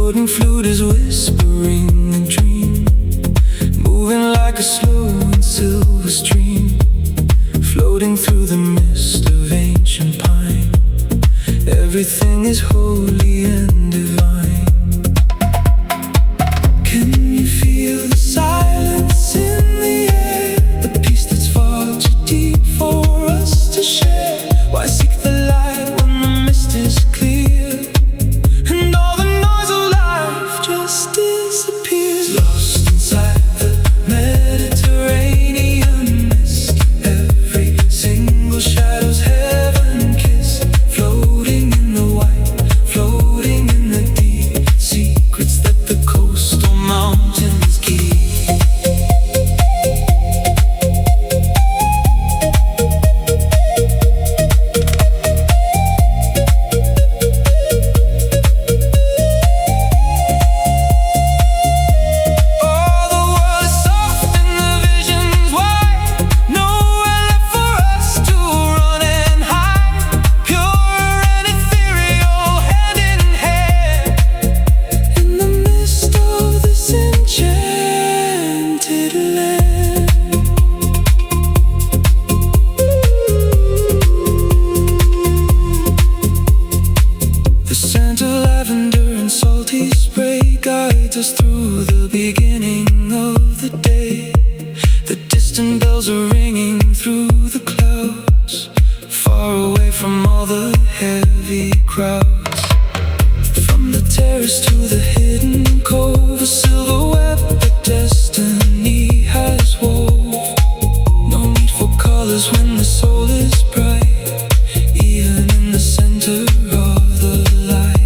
floating flute is whispering a dream, moving like a slow and silver stream, floating through the mist of ancient pine. Everything is holy and divine. Can you feel the silence in the air? The peace that's far too deep for us to share. Why seek the light when the mist is clear, and all the noise of life just disappears? Lost inside the Mediterranean mist, every single shadow's heaven kiss, floating in the white, floating in the deep, secrets that the coastal mountains keep. Salty spray guides us through the beginning of the day. The distant bells are ringing through the clouds, far away from all the heavy crowds. From the terrace to the hidden cove, a silver web that destiny has wove. No need for colors when the soul is bright, even in the center of the light.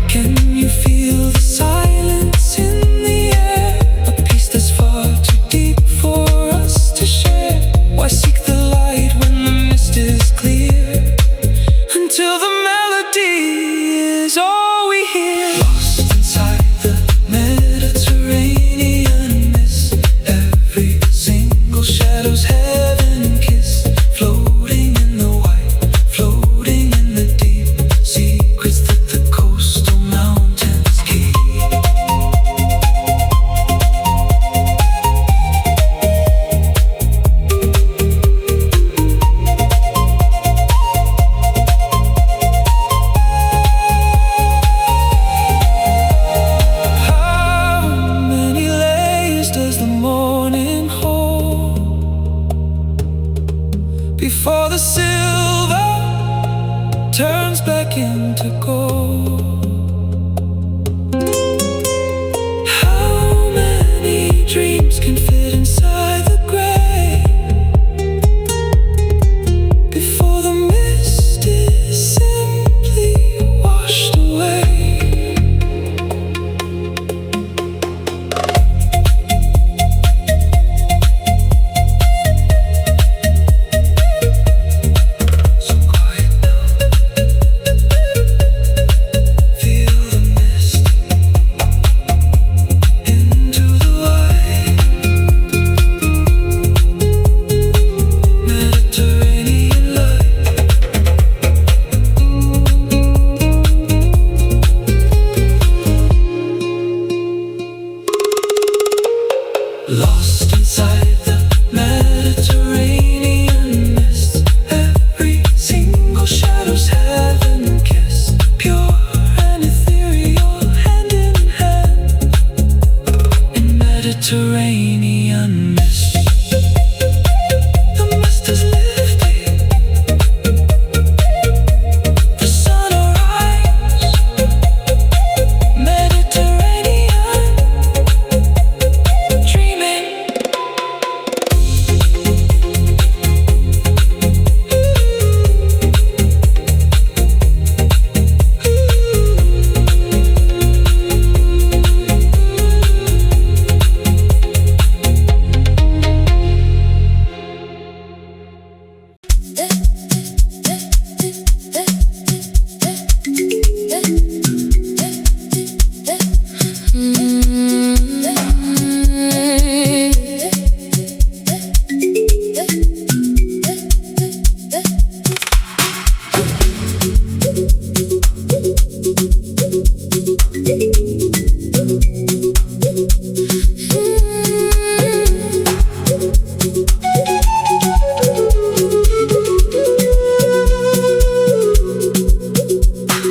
Can you feel the silence in the air? A peace that's far too deep for us to share. Why seek the light when the mist is clear, until the melody is all we hear? Lost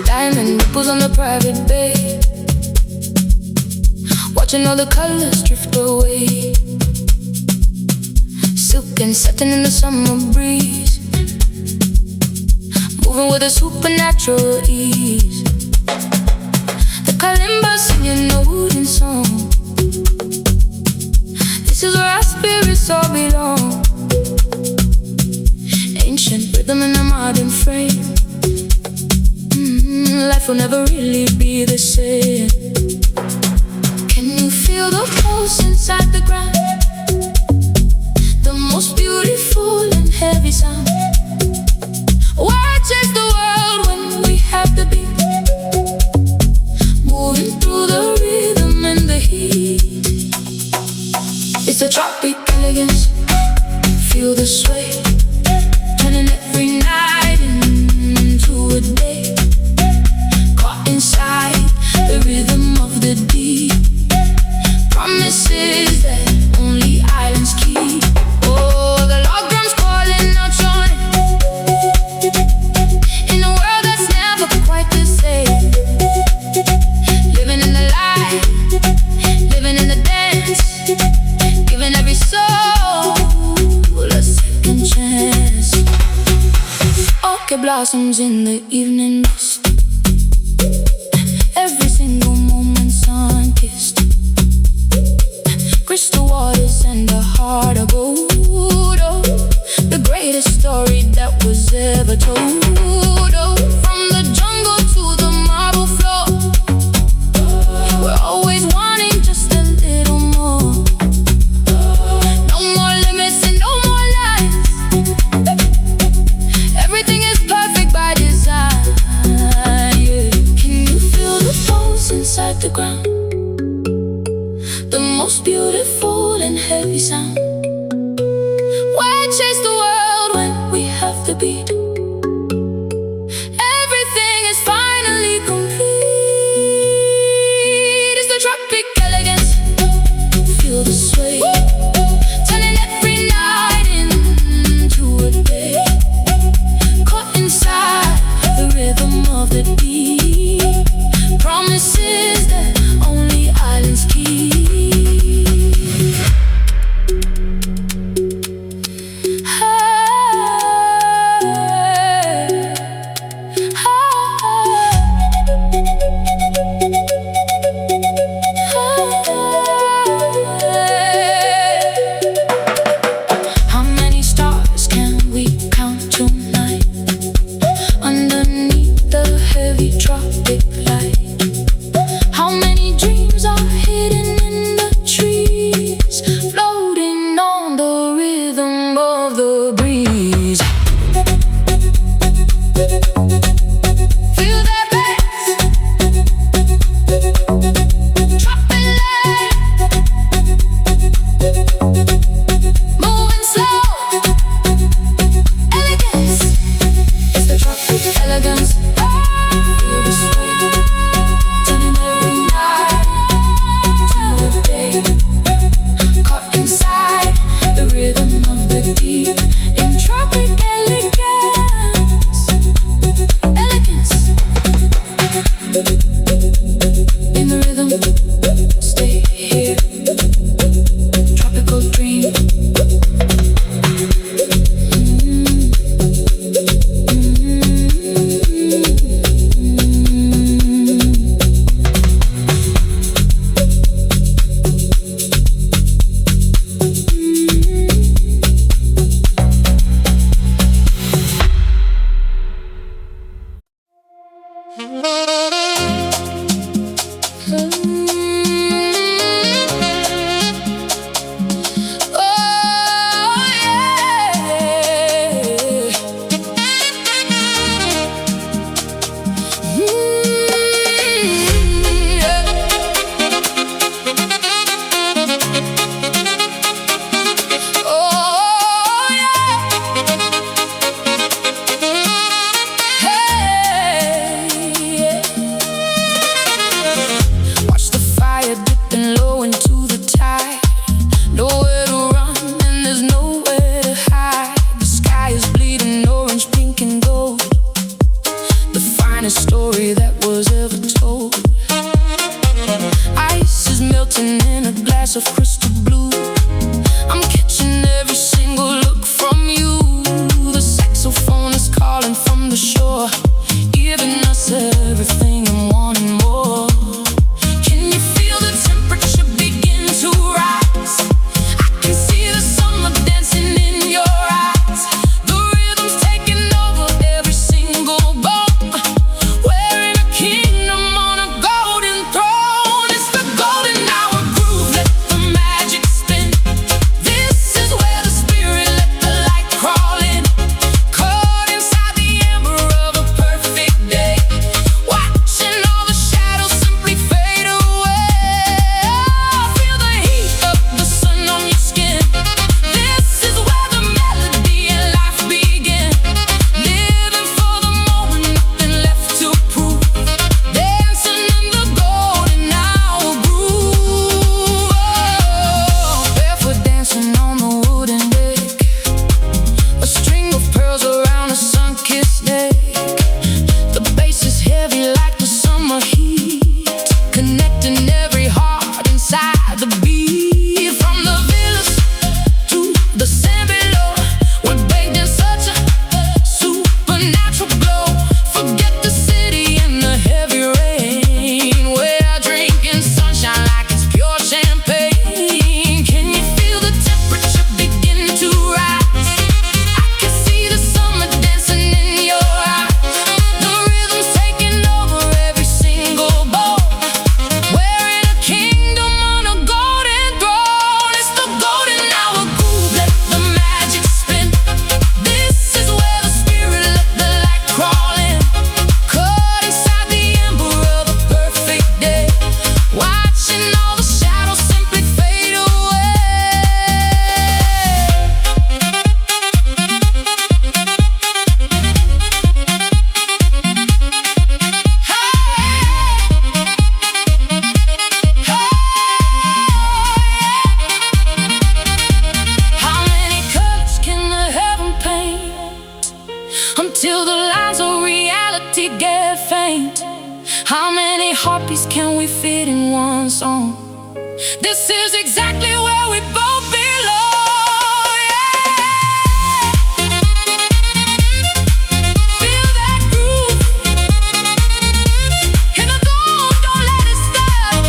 Diamond ripples on the private bay, watching all the colors drift away. Silk and satin in the summer breeze, moving with a supernatural ease. The kalimba singing a wooden song. This is where our spirits all belong. Ancient rhythm in a modern frame. Life will never really be the same. Can you feel the pulse inside the ground? The most beautiful and heavy sound. Why chase the world when we have the beat? Moving through the rhythm and the heat. It's a tropic elegance. Feel the sway, turning every night into a day. Caught inside the rhythm of the deep. Promises that only islands keep. Oh, the log drums calling out your name. In a world that's never quite the same. Living in the light, living in the dance, giving every soul a second chance. Orchid blossoms in the evening mist, every single moment sun-kissed. Crystal waters and a heart of gold. Oh, the greatest story that was ever told. Oh, from the jungle to the marble floor, we're always wanting just a little more. No more limits and no more lines. Everything is perfect by design, yeah. Can you feel the pulse inside the ground? The most beautiful and heavy sound. Why chase the world when we have the beat? Everything is finally complete. It's the tropic elegance. Feel the sway, turning every night into a day. Caught inside the rhythm of the deep. Promises that only islands keep. of crystal blue. I'm catching every single look from you. The saxophone is calling from the shore, giving us everything and wanting more. Can you feel the temperature begin to rise? I can see the summer dancing in your eyes. The rhythm's taking over every single bone. We're in a kingdom on a golden throne. It's the golden hour groove, let the magic spin. This is where the spirit let the light crawl in. Caught inside the amber of a perfect day, watching all the shadows simply fade away. Feel the heat of the sun on your skin. This is where the melody and life begin. Living for the moment, nothing left to prove. Dancing in the golden hour groove. Barefoot dancing on the wooden deck, a string of pearls around a sun-kissed neck. The bass is heavy like the summer heat, connecting every heart inside the beat. From the villas to the sand below, we're bathed in such a supernatural glow. Forget the city and the heavy rain. We're drinking sunshine like it's pure champagne. Can you feel the temperature begin to rise? I can see the summer dancing in your eyes. The rhythm's taking over every single bone. We're in a kingdom on a golden throne. It's the golden hour groove, let the magic spin. This is where the spirit let the light crawl in. Caught inside the amber of a perfect day, watching all the shadows simply fade away. How many colors can the heaven paint until the lines of reality get faint? How many heartbeats can we fit in one song? This is exactly where we both belong. Yeah. Feel that groove in the dawn, don't let it stop.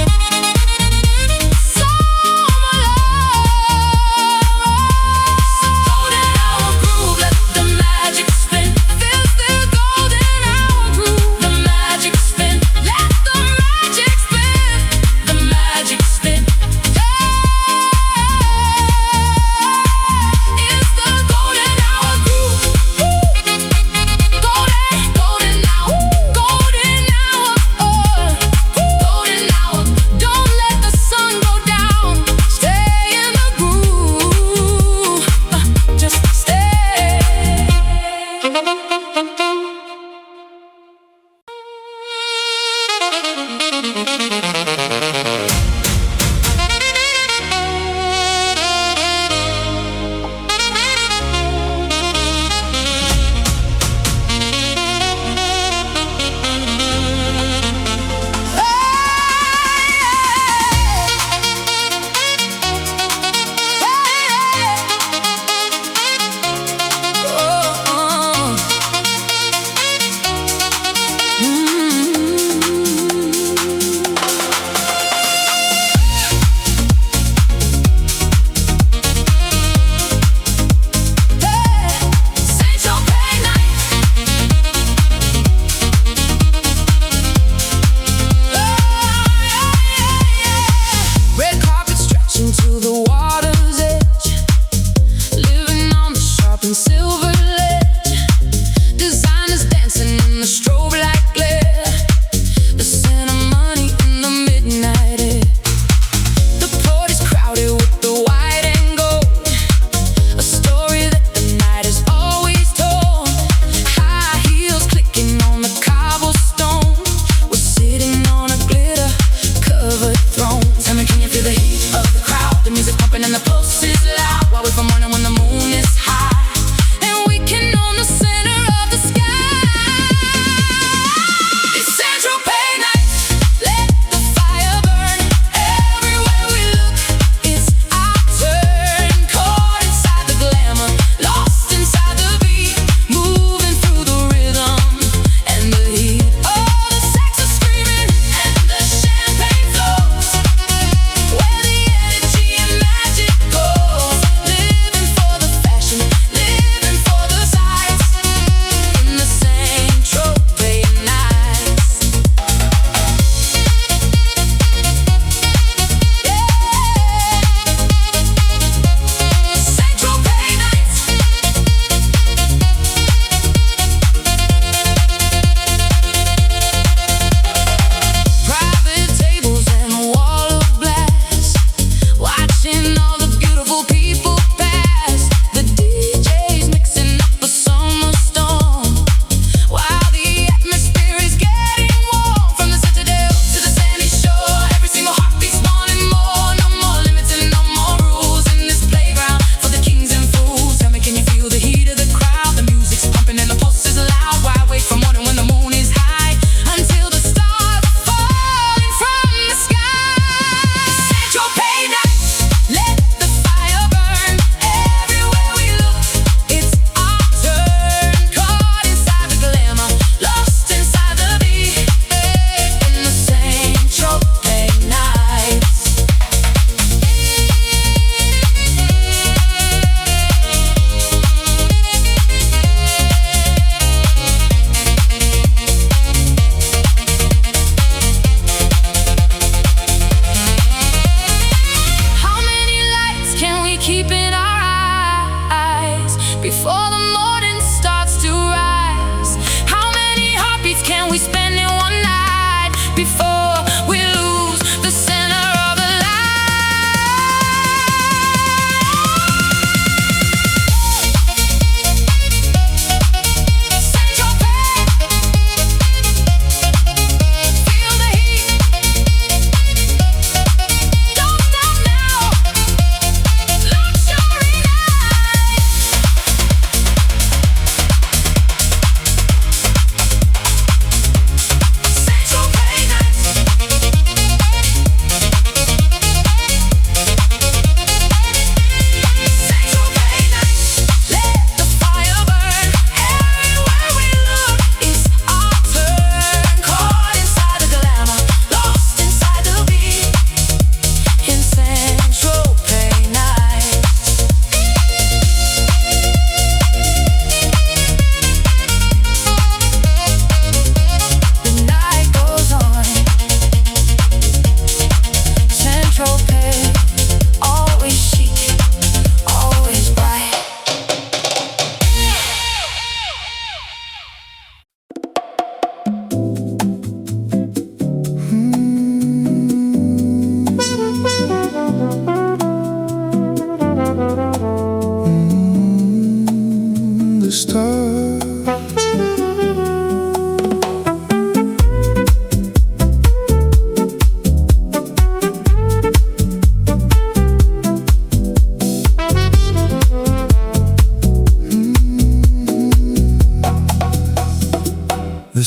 Summer love. Golden hour groove, let the magic spin. This is golden hour groove, the magic spin. Let the magic spin, the magic spin. Hey.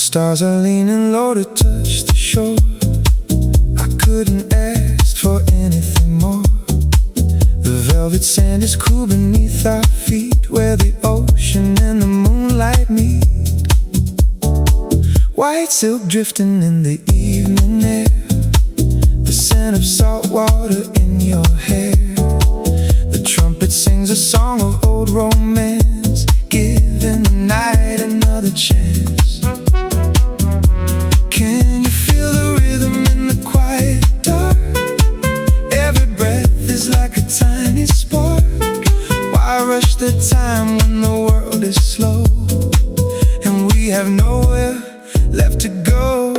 Stars are leaning low to touch the shore. I couldn't ask for anything more. The velvet sand is cool beneath our feet, where the ocean and the moonlight meet. White silk drifting in the evening air, the scent of salt water in your hair. The trumpet sings a song of old romance, giving the night another chance. Can you feel the rhythm in the quiet dark? Every breath is like a tiny spark. Why rush the time when the world is slow and we have nowhere left to go?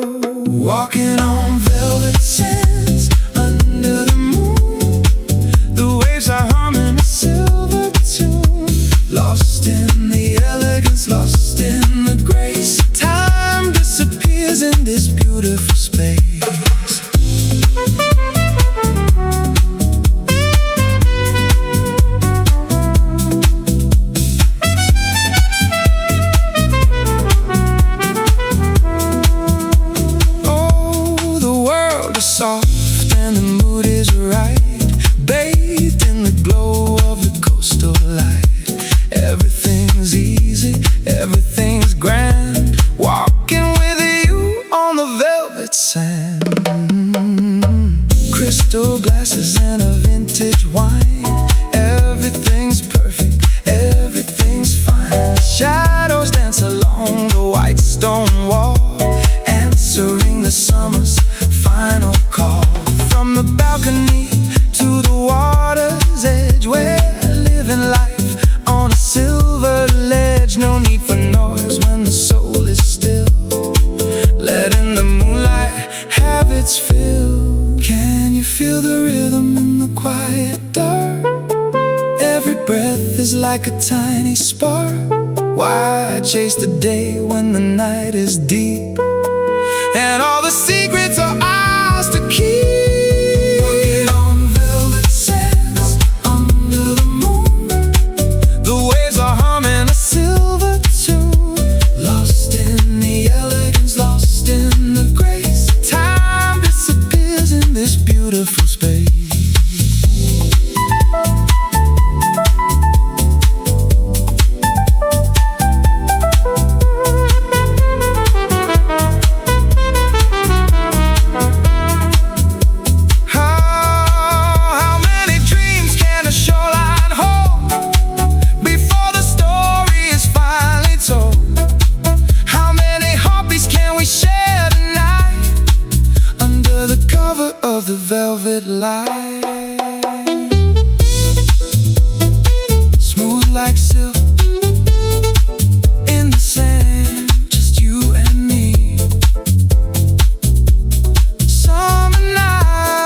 Walking on velvet sands under the moon, the waves are humming a silver tune. Lost in the elegance, lost in the grace. Time disappears in this beautiful space. Soft and the mood is right, bathed in the glow of the coastal light. Everything's easy, everything's grand, walking with you on the velvet sand. Crystal glasses and a vintage wine. Everything's perfect, everything's fine. Shadows dance along the white stone wall, answering the summer's final call. From the balcony to the water's edge, we're living life on a silver ledge. No need for noise when the soul is still, letting the moonlight have its fill. Can you feel the rhythm in the quiet dark? Every breath is like a tiny spark. Why chase the day when the night is deep and all the secrets are ours to keep? Walking on velvet sands under the moon, the waves are humming a silver tune. Lost in the elegance, lost in the grace. Time disappears in this beautiful space. Of the velvet light, smooth like silk in the sand, just you and me. Summer night,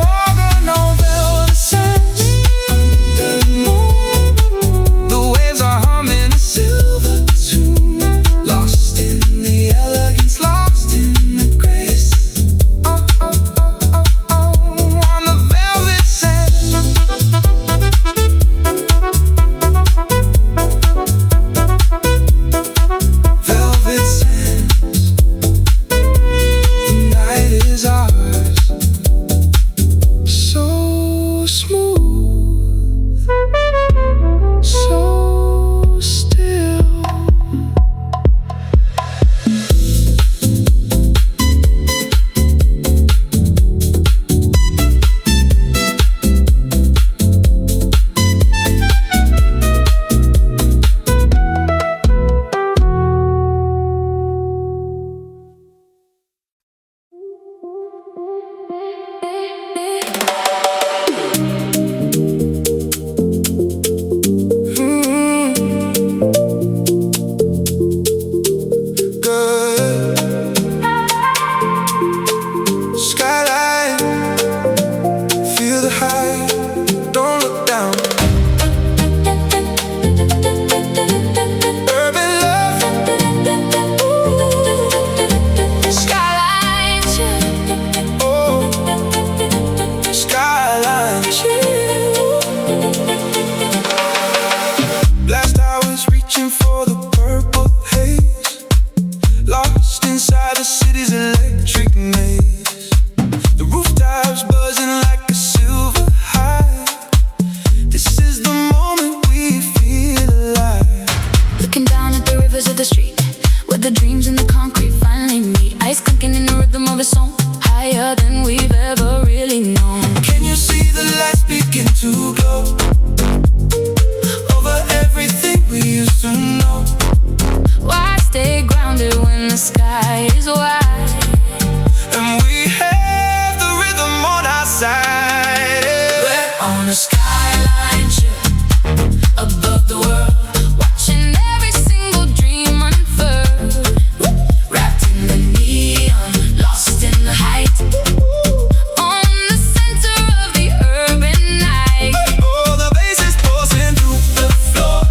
walking on velvet sands under the moon, the waves are humming a silver tune. Lost in the elegance, lost in the grace. higher than we've ever really known. Can you see the lights begin to glow over everything we used to know? Why stay grounded when the sky is wide and we have the rhythm on our side? We're on a skyline ship above the world, watching every single dream unfurl, wrapped in the neon, lost in the height, on the center of the urban night. Oh, the bass is pulsing through the floor,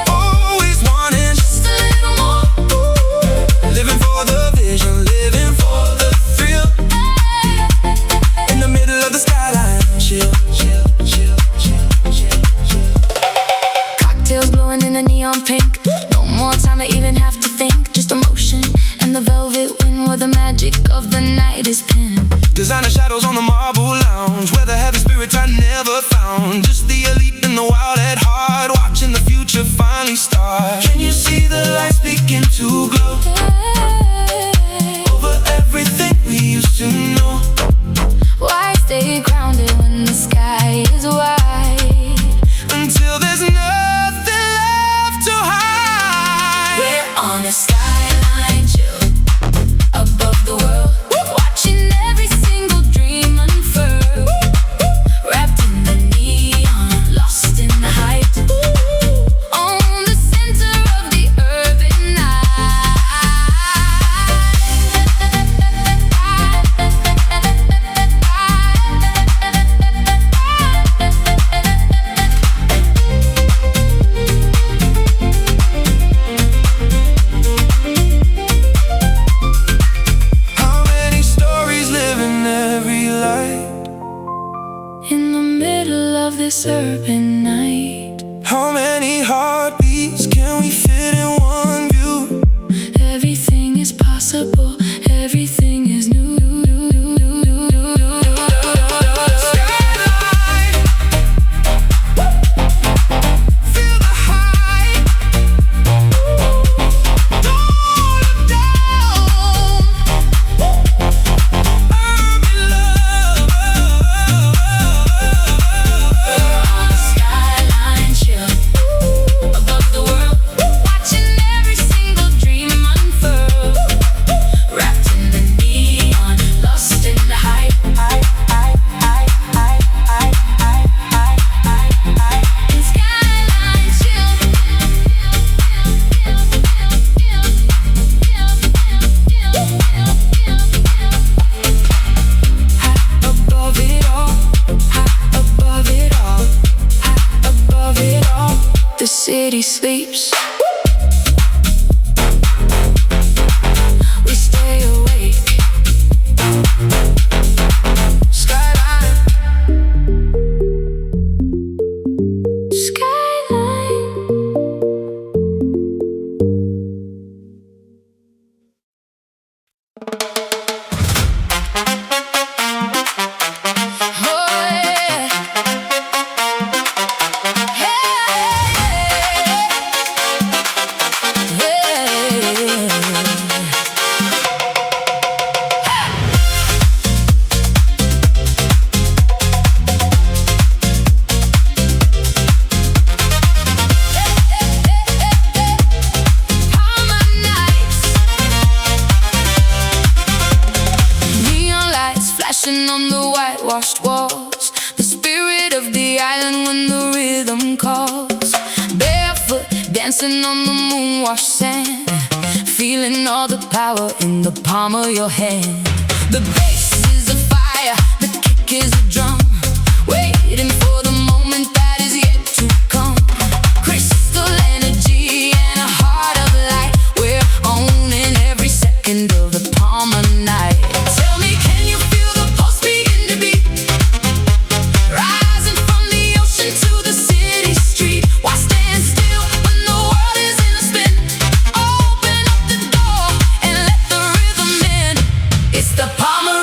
always wanting just a little more, living for the vision, living for the thrill, in the middle of the skyline. Chill, chill, chill, chill, chill, chill. Cocktails blowing in the neon pink, no more time to even have to think, just emotion and the velvet wind where the magic of the night is pinned. Designer shadows on the marble lounge, where the heavy spirits I never found, just the elite and the wild at heart, watching the future finally start. Can you see the lights begin to glow over everything we used to know? Why stay grounded when the sky is wide, until there's nothing left to hide? We're on a skyline chill above the world, watching every single dream unfurl, wrapped in the neon, lost in the height, on the center of the urban night. How many stories live in every light, in the middle of this urban night? How many heartbeats can we fit in one view? Everything is possible, everything is new. Skyline, feel the hype, don't look down. Urban love, we're on a skyline chill above the world, watching every single dream unfurl, wrapped in the neon, lost in the hype. In skyline chill, high above it all, high above it all, high above it all. The city sleeps, we stay awake. Skyline, skyline. Oh yeah, Palmer nights, neon lights flashing on the whitewashed walls, the spirit of the island when the rhythm calls. Barefoot dancing on the moon-washed sand, feeling all the power in the palm of your hand. The bass is a fire, the kick is a drum, waiting for the moment that is yet to come. Crystal energy and a heart of light, we're owning every second of the Palmer night. Tell me, can you feel the pulse begin to beat, rising from the ocean to the city street? Why stand still when the world is in a spin? Open up the door and let the rhythm in. It's the Palmer.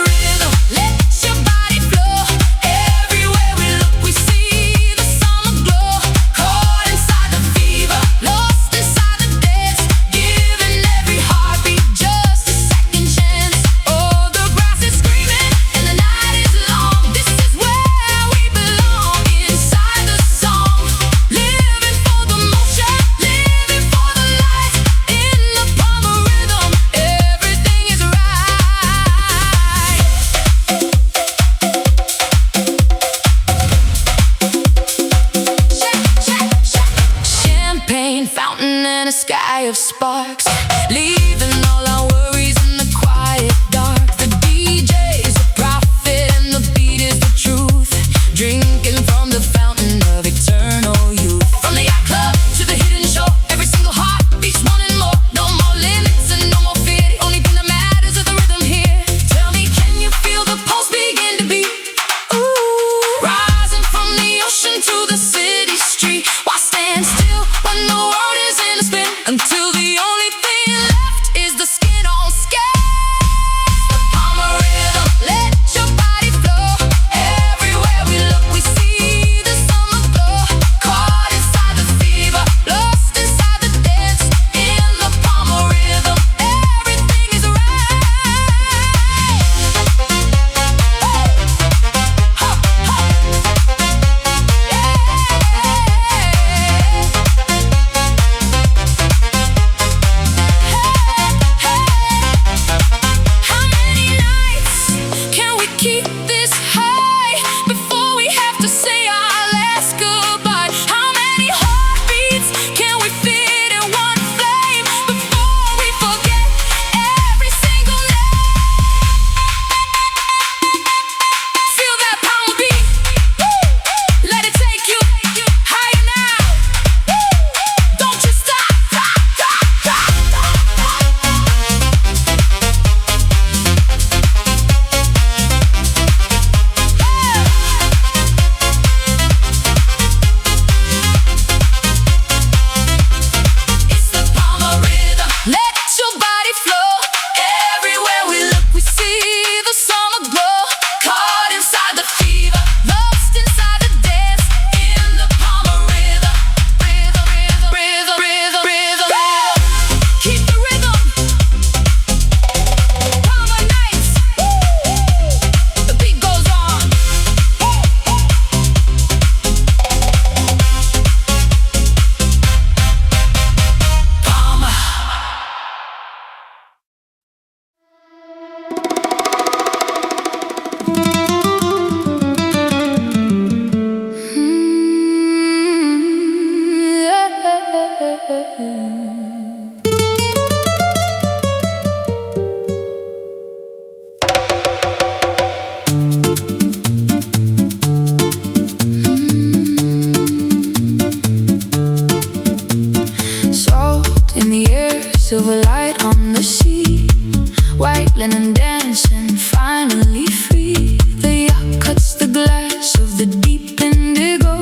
finally free. The yacht cuts the glass of the deep indigo,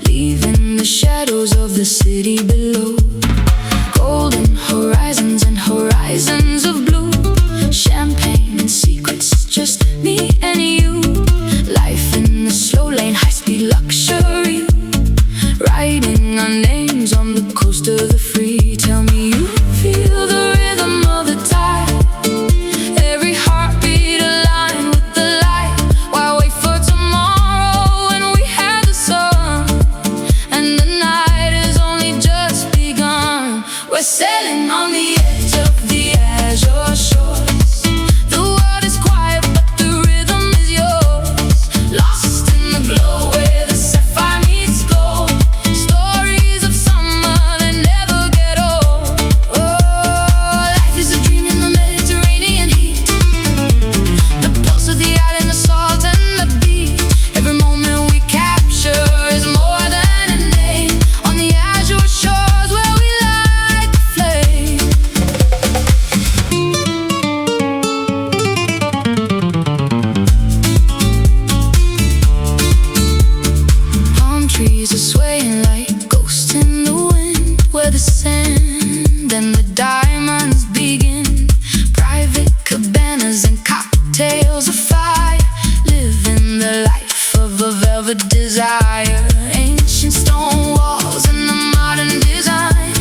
leaving the shadows of the city below. Golden horizons and horizons of blue, champagne and secrets, just me and you. Life in the slow lane, high-speed luxury, writing our names on the coast of the free. Tell me you feel the rhythm of the tide, every heartbeat aligned with the light. Why wait for tomorrow when we have the sun, and the night has only just begun? We're sailing on the edge of the azure shores. The world is quiet but the rhythm is yours, lost in the glow where the sapphire meets gold. Stories of summer that never get old. Oh, life is a dream in the Mediterranean heat, the pulse of the island, the salt and the beat. Every moment we capture is more than a name, on the azure shores where we light the flame. Palm trees are swaying like ghosts in the wind, where the sand and the diamonds begin. Private cabanas and cocktails of fire, living the life of a velvet desire. Ancient stone walls and the modern design,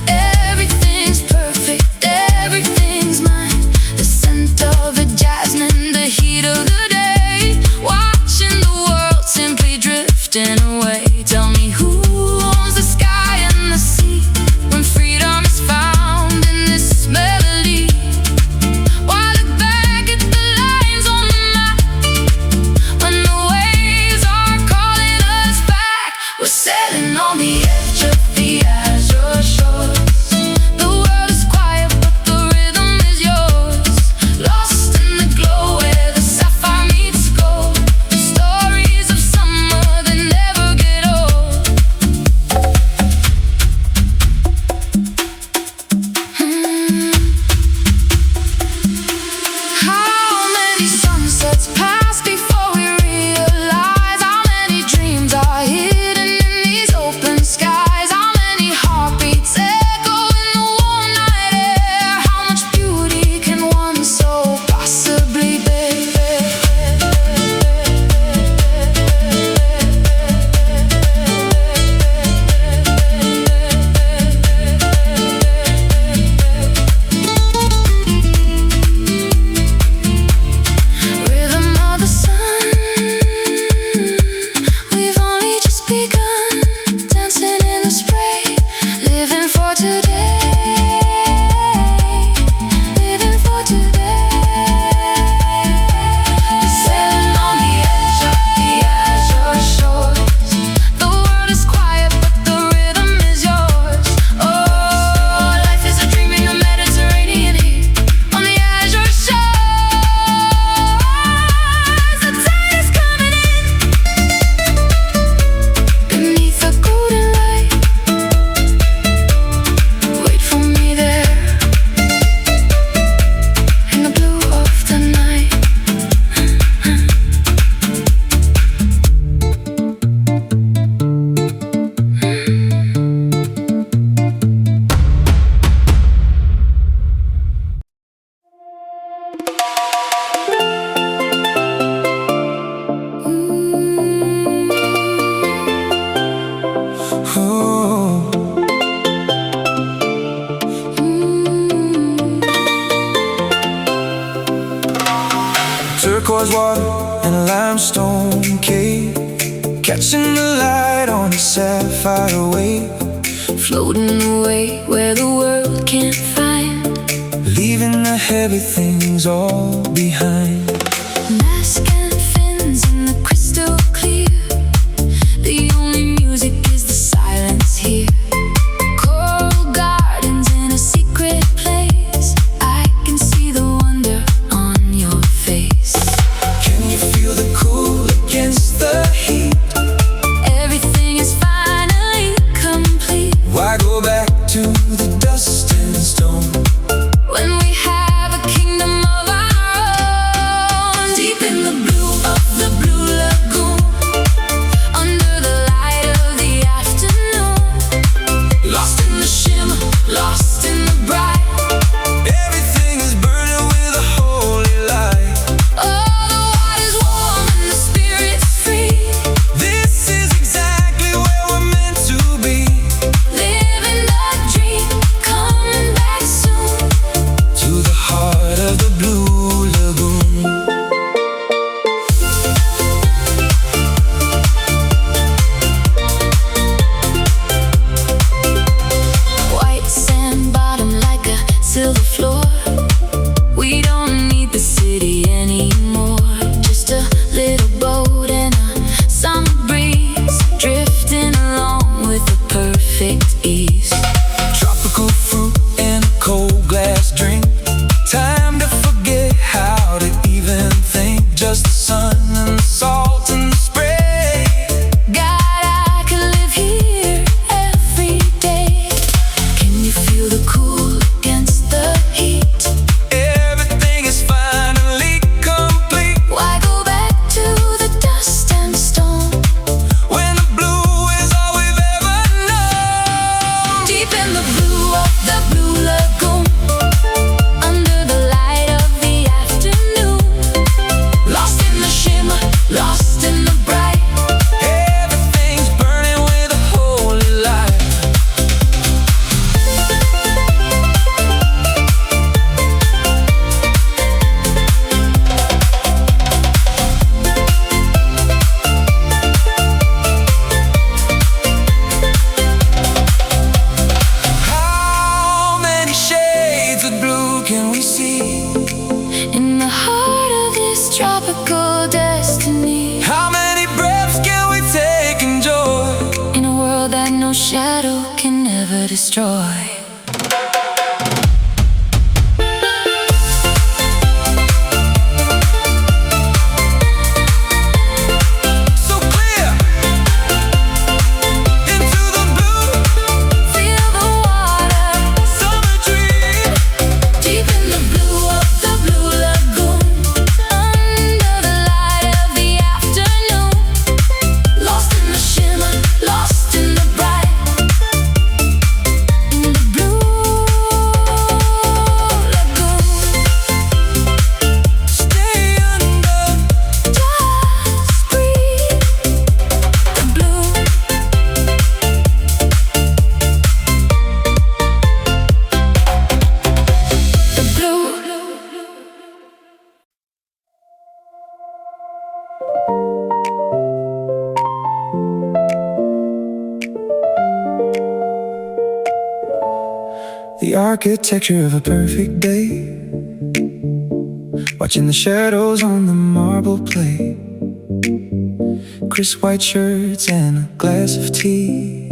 everything's perfect, everything's mine. The scent of a jasmine, the heat of the day, watching the world simply drifting away. Tell me who owns the sky and the sea, when freedom is found in this melody? Why look back at the lines on the map, when the waves are calling us back? We're sailing on the edge of the azure shores. The world is quiet but the rhythm is yours, lost in the glow where the sapphire meets gold. Stories of summer that never get old. How many sunsets pass before we realize how many dreams are hidden in these open skies? How many heartbeats echo in the warm night air? How much beauty can one soul possibly bear? Rhythm of the sun, we've only just begun, dancing in the spray, living for today, living for today. Sailing on the edge of the azure shores. The world is quiet but the rhythm is yours. Oh, life is a dream in the Mediterranean heat, on the azure shores. The tide is coming in, beneath the golden light. Wait for me there, in the blue of the night. Turquoise water and a limestone cave, catching the light on a sapphire wave, Floating away where the world can't find, leaving the heavy things all behind. mask and fins in the crystal clear. The only music is the silence here. Coral gardens in a secret place. I can see the wonder on your face. Can you feel the cool against the heat? Everything is finally complete. Why go back to the dust and stone, When we have a kingdom of our own. just the sun and the salt and the spray. God, I could live here every day. Can you feel the cool against the heat? Everything is finally complete. Why go back to the dust and stone When the blue is all we've ever known. deep in the blue of the blue lagoon, under the light of the afternoon, lost in the shimmer, lost in the bright. Everything's burning with a holy light. How many shades of blue can we see? In the heart of this tropical destiny, How many breaths can we take in joy? in a world that no shadow can ever destroy. So clear into the blue, Feel the water summer dream. deep in the blue of the blue lagoon, under the light of the afternoon, lost in the shimmer, lost in the bright. In the blue lagoon, Stay under. just breathe the blue. The blue. The architecture of a perfect day, watching the shadows on the marble plate. Crisp white shirts and a glass of tea,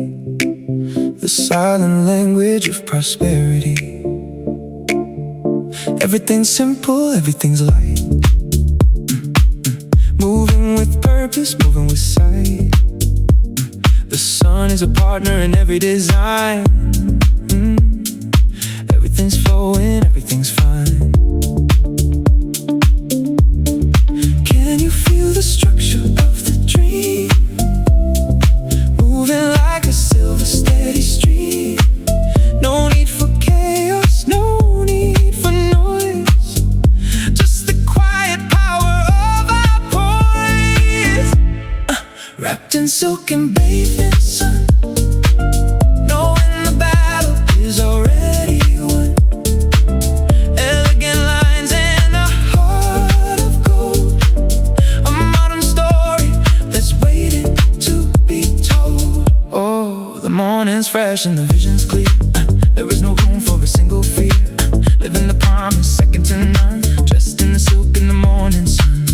the silent language of prosperity. Everything's simple, everything's light. Moving with purpose, moving with sight. The sun is a partner in every design. Everything's flowing, everything's fine. Can you feel the structure of the dream? Moving like a silver steady stream. No need for chaos, no need for noise. Just the quiet power of our poise. Wrapped in silk and bathed in sun, knowing the battle is already won. Elegant lines and a heart of gold, a modern story that's waiting to be told. Oh, the morning's fresh and the vision's clear. There is no room for a single fear. Living the promise, second to none. Dressed in the silk in the morning sun.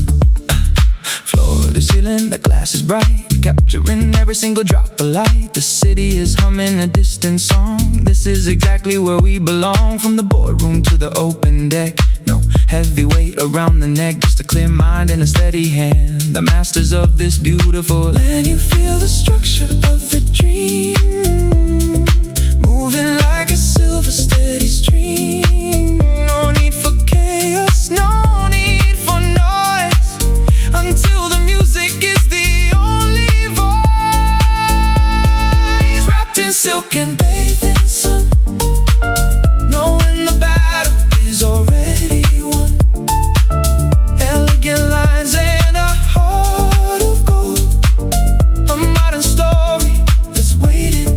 Floor to ceiling, the glass is bright, capturing every single drop of light. The city is humming a distant song. This is exactly where we belong. From the boardroom to the open deck, no heavy weight around the neck, just a clear mind and a steady hand. The masters of this beautiful land. You feel the structure of the dream, moving like a silver steady stream. No need for chaos, no need for noise, until the music is the only voice. Wrapped in silk and bathed in sun, knowing the battle is already won. Elegant lines and a heart of gold, a modern story that's waiting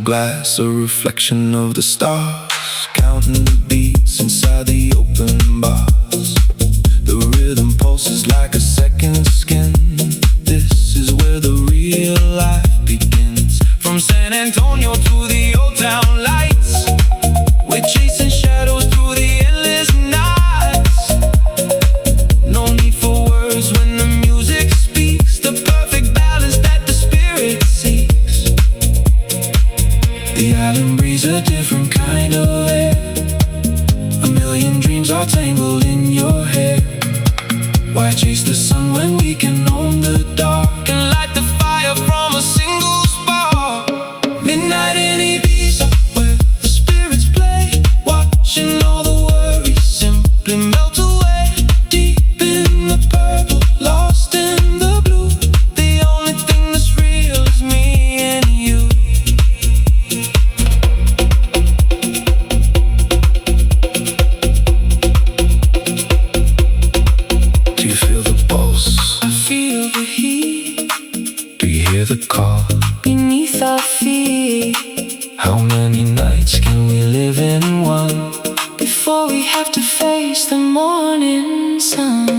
glass, a reflection of the stars, counting the beats inside the open bars. The rhythm pulses like a second skin. This is where the real life begins. From San Antonio to the old town lights, we're chasing shadows through the endless nights. No need for words when the music speaks, the perfect balance that the spirit seeks. The island breathes a different kind of air. A million dreams are tangled in your hair. Why chase the sun when we can own the dark and light the fire from a single spark? Midnight in Ibiza, where the spirits play, watching all the worries simply melt away. Deep in the purple, lost in the blue, the only thing that's real is me and you. Do you feel the pulse? I feel the heat. Do you hear the call beneath our feet? How many nights can we live in one before we have to face the morning sun?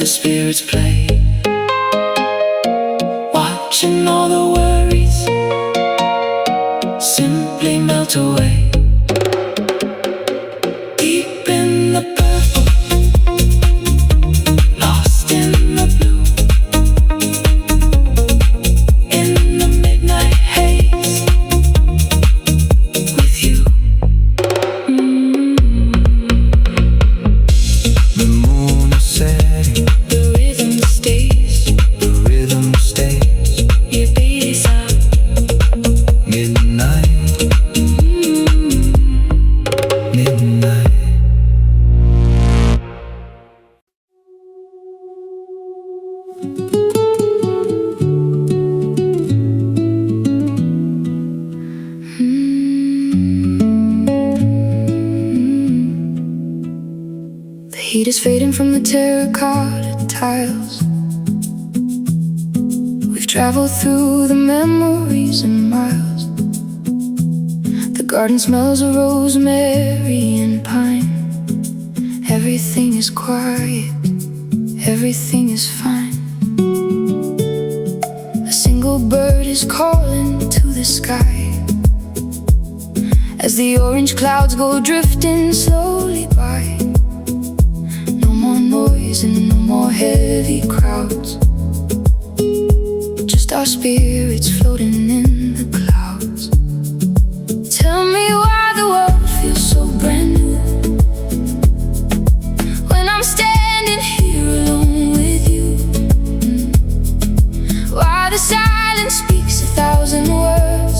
Spirits play, watching all the worries simply melt away. Deep in the purple, lost in the blue, in the midnight haze, with you. The moon is setting, the rhythm stays. Ibiza, midnight, midnight. The heat is fading from the terracotta tiles. We've traveled through the memories in miles. The garden smells of rosemary and pine. Everything is quiet, everything is fine. A single bird is calling to the sky as the orange clouds go drifting slowly by. No more noise and no more heavy crowds, just our spirits floating in the clouds. Tell me why the world feels so brand new when I'm standing here alone with you. Why the silence speaks 1,000 words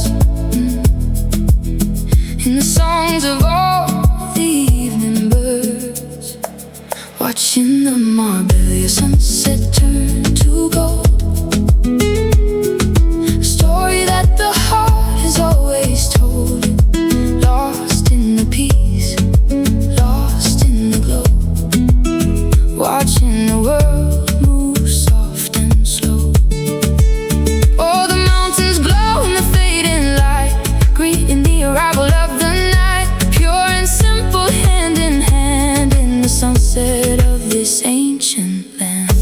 in the songs of all the evening birds, watching the Marbella sunset turn to gold. A story that the heart has always told, lost in the peace, lost in the glow, watching the world move soft and slow. Oh, the mountains glow in the fading light, greeting the arrival of the night, pure and simple, hand in hand in the sunset of this ancient land.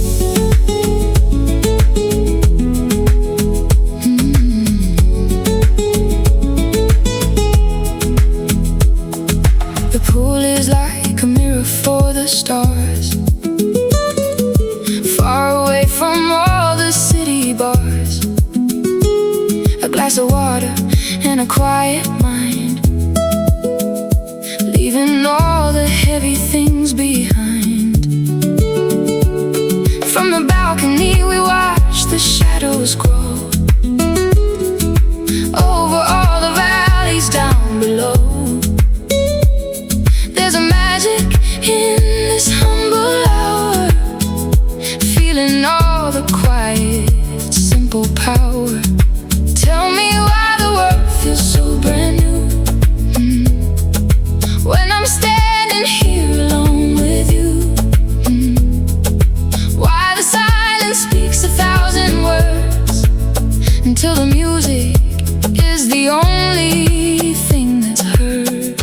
balcony we watch the shadows grow over all the valleys down below. There's a magic in this humble hour, feeling all the quiet, simple power. Tell me why the world feels so brand new when I'm standing here alone with you. Why the silence speaks 1,000 words until the music is the only thing that's heard.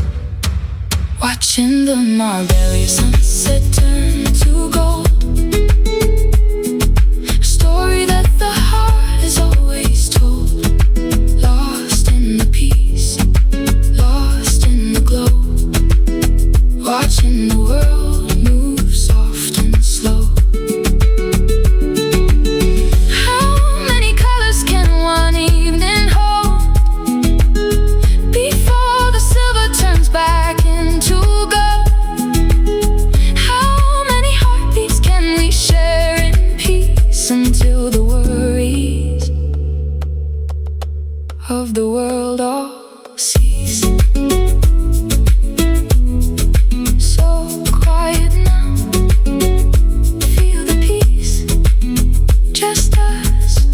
Watching the Marbella sunset turn to gold, a story that the heart has always told. Lost in the peace, lost in the glow, watching the world move soft and slow. How many colors can one evening hold before the silver turns back into gold? How many heartbeats can we share in peace until the worries of the world all cease? So quiet now, feel the peace, just us,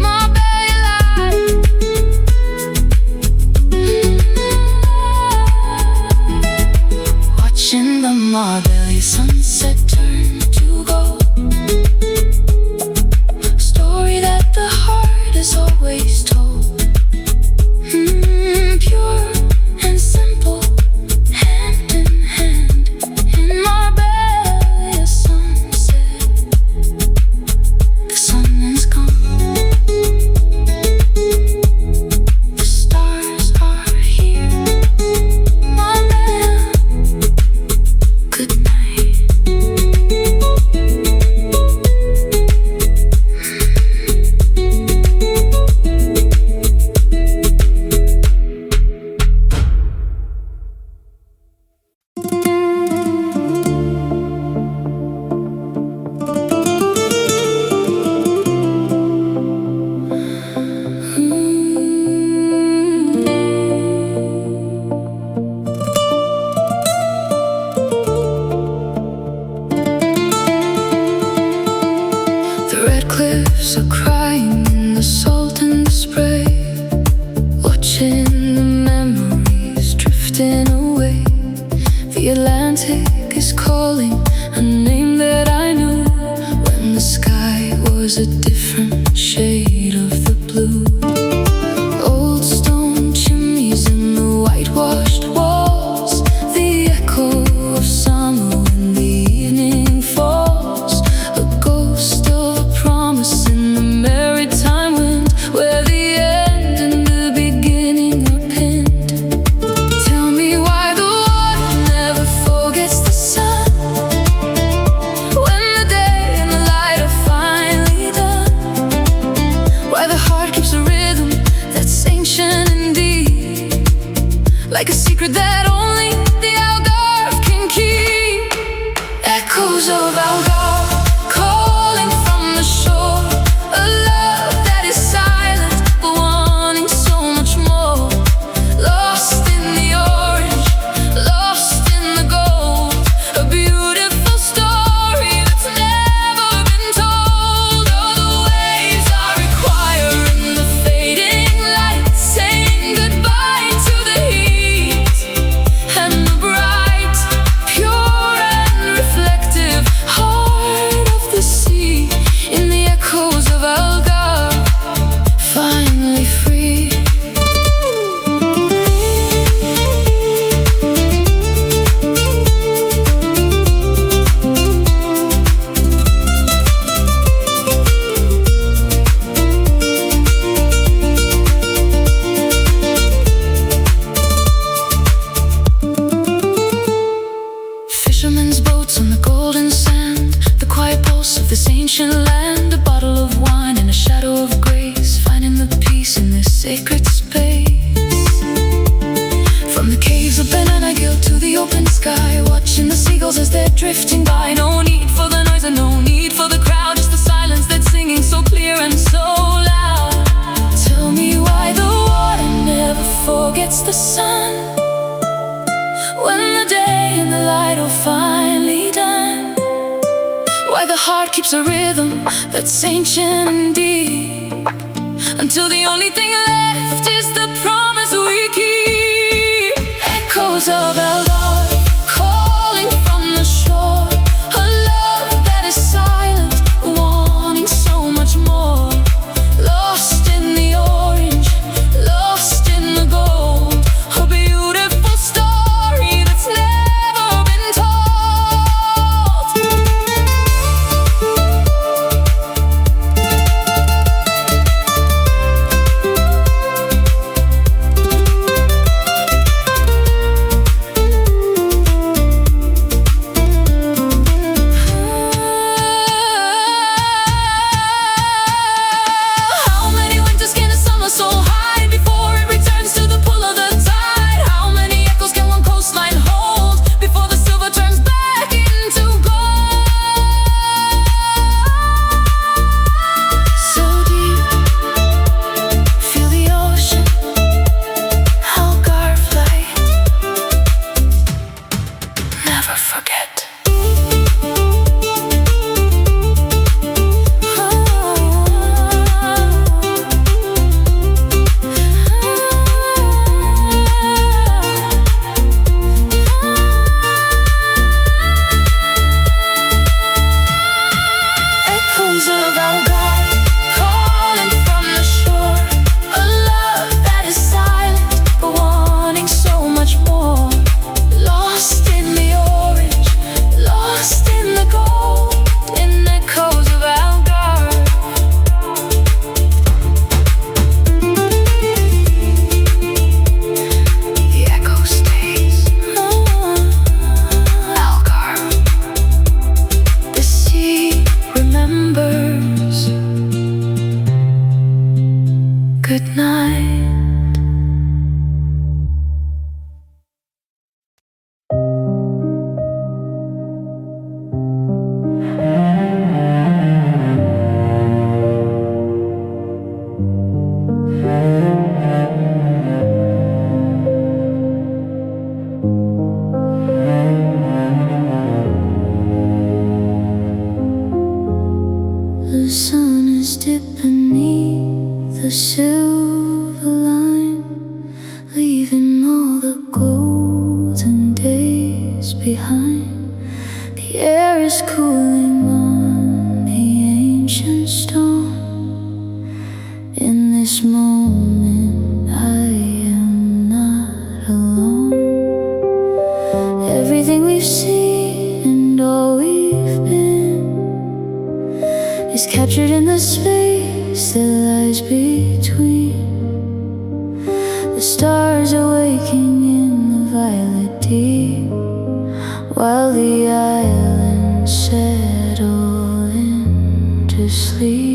Marbella light. Watching the Marbella sunset turn to gold, a story that the heart has always told. Pure and simple, hand in hand, in Marbella sunset. The sun is gone, the stars are here. Marbella, good night. The red cliffs are crying in the salt and the spray, watching the memories drifting away. The Atlantic is calling a name that I knew when the sky was a different shade of the blue. Old stone chimneys and the whitewashed walls, the echo of summer when the evening falls. A ghost of a promise in the maritime wind, where the end and the beginning are pinned. Tell me why the water never forgets the sun, when the day and the light are finally done. Why the heart keeps a rhythm that's ancient indeed, like a secret that only the Algarve can keep. Echoes of Algarve calling from the shore, a love that is silent but wanting so much more. Lost in the orange, lost in the gold, a beautiful story that's never been told. Oh, the waves are requiring the fading light, saying goodbye to the heat and the bright, pure and reflective heart of the sea. In the echoes of Algarve, finally free. Fishermen's boats on the golden sand, the quiet pulse of this ancient land. A bottle of wine and a shadow of grace, finding the peace in this sacred space. From the caves of Benanagill to the open sky, watching the seagulls as they're drifting by. No need for the noise and no need for the crowd. Why the heart keeps a rhythm that's ancient and deep, until the only thing left is the promise we keep. Echoes of our love calling from the shore, a love that is silent, wanting so much more. Lost in the orange, lost in the gold, a beautiful story that's never been told. How many winters can a summer soul hide before it returns to the pull of the tide? How many echoes can one coastline hold before the silver turns back into gold? So deep, feel the ocean, Algarve light. Never forget. Echoes of Algarve calling from the shore, a love that is silent but wanting so much more. Lost in the orange, lost in the gold, in echoes of Algarve. The echo stays. Algarve. The sea remembers. Good night. The sun is dipped beneath the silver line, leaving all the golden days behind. The air is cooling on the ancient stone. In this moment I am not alone. Everything we've seen and all we've been is captured in the space that lies between. The stars are waking in the violet deep, while the islands settle into sleep.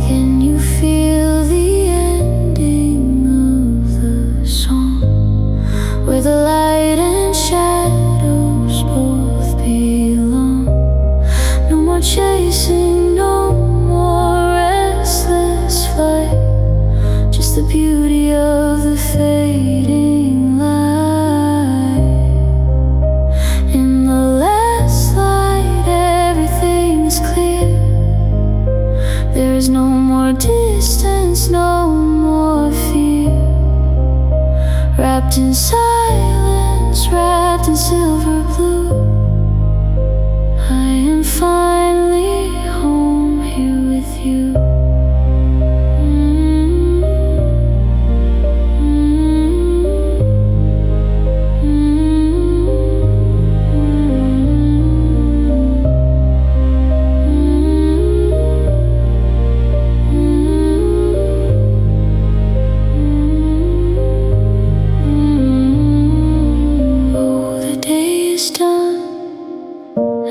Can you feel the ending of the song, where the light and shadows both belong? No more chasing, no more restless flight, just the beauty of the fading light. In the last light, everything is clear. There is no more distance, no more fear. Wrapped in silence, wrapped in silver blue, I am finally home here with you. Oh, the day is done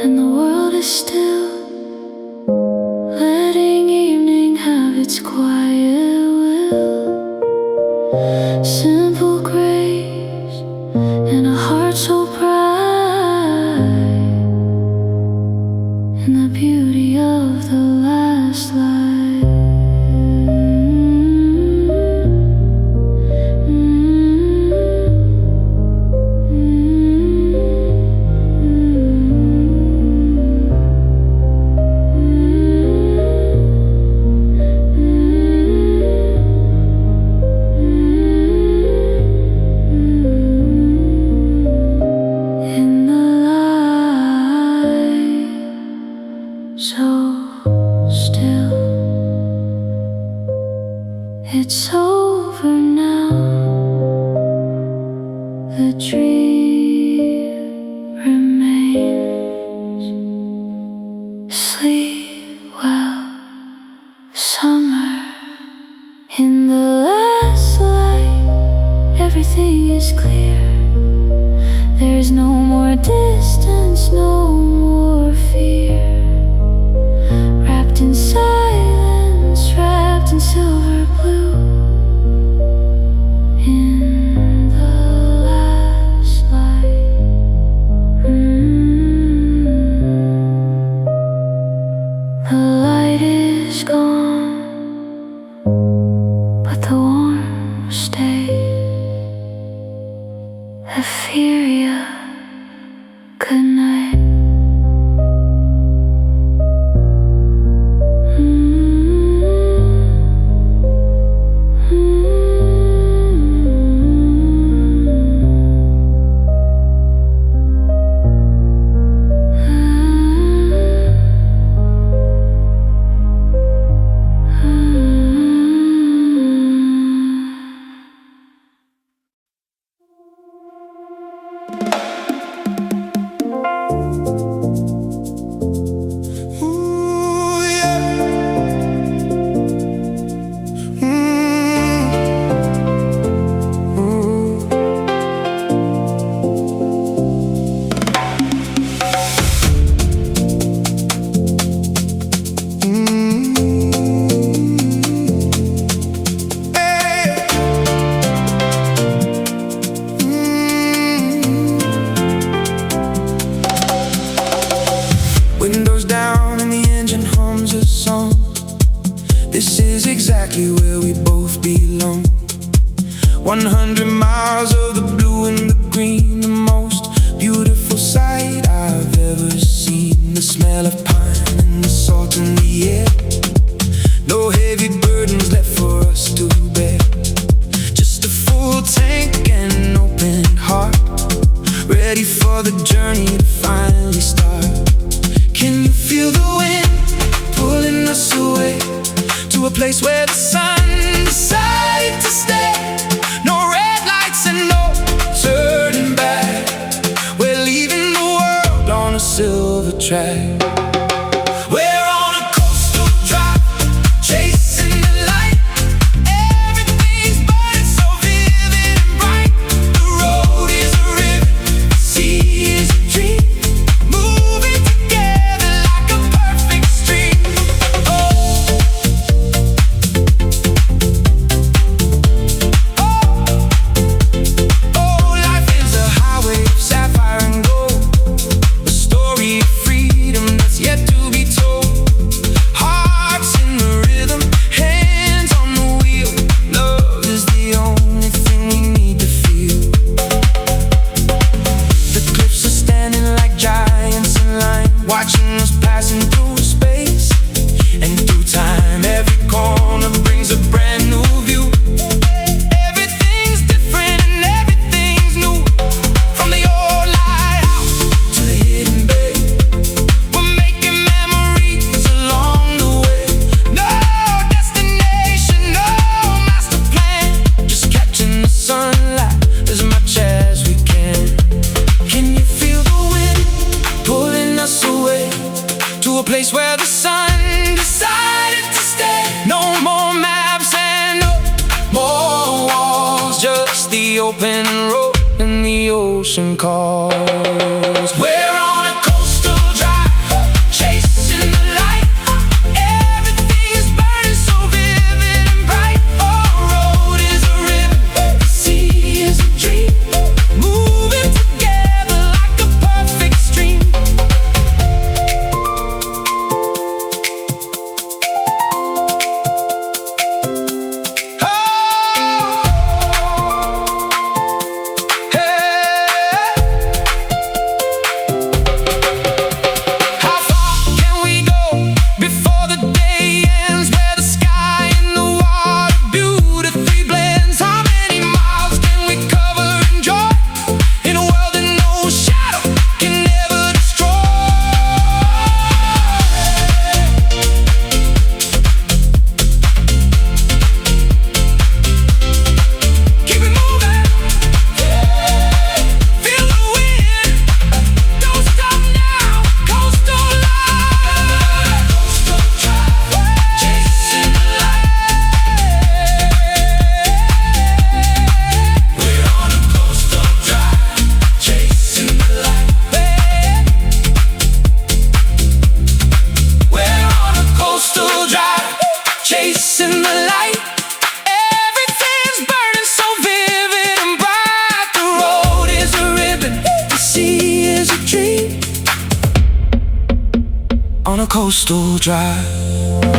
and the world is still, letting evening have its quiet will. Simple grace and a heart so bright, in the beauty of the last light. It's over now. The dream remains. Sleep well, summer. In the last light, everything is clear. There's no more distance, no more fear. Wrapped in silence, wrapped in silver blue. In the last light, the light is gone, but the warmth stays. Etheria, good night. Ooh, yeah. Windows down and the engine hums a song. This is exactly where we both belong. 100 miles of the blue and the green, the most beautiful sight I've ever seen. The smell of pine and the salt in the air. No heavy burdens left for us to bear. Just a full tank and an open heart, ready for the journey to finally start. Can you feel the wind pulling us away to a place where the sun decided to stay? No red lights and no turning back. We're leaving the world on a silver track. We're on a coastal drive, chasing the light. Everything's burning so vivid and bright. The road is a river, the sea is a dream, moving together like a perfect stream. Oh, oh, life is a highway of sapphire and gold, a story of freedom that's yet to be told. Hearts in the rhythm, hands on the wheel. Love is the only thing we need to feel. The cliffs are standing like giants in line, watching us passing through space and through time. Every corner brings a brand new view. Everything's different and everything's new. From the old lighthouse to the hidden bay, we're making memories along the way. No destination, no master plan, just catching the sunlight as much as we can. Can you feel the wind pulling us away to a place where the sun decided to stay? No more maps and no more walls, just the open road and the ocean calls. We're on a coastal drive, chasing the light. Everything is burning so vivid and bright. Oh, road is a river, the sea is a dream, moving together like a perfect stream. Oh, hey. coastal drive.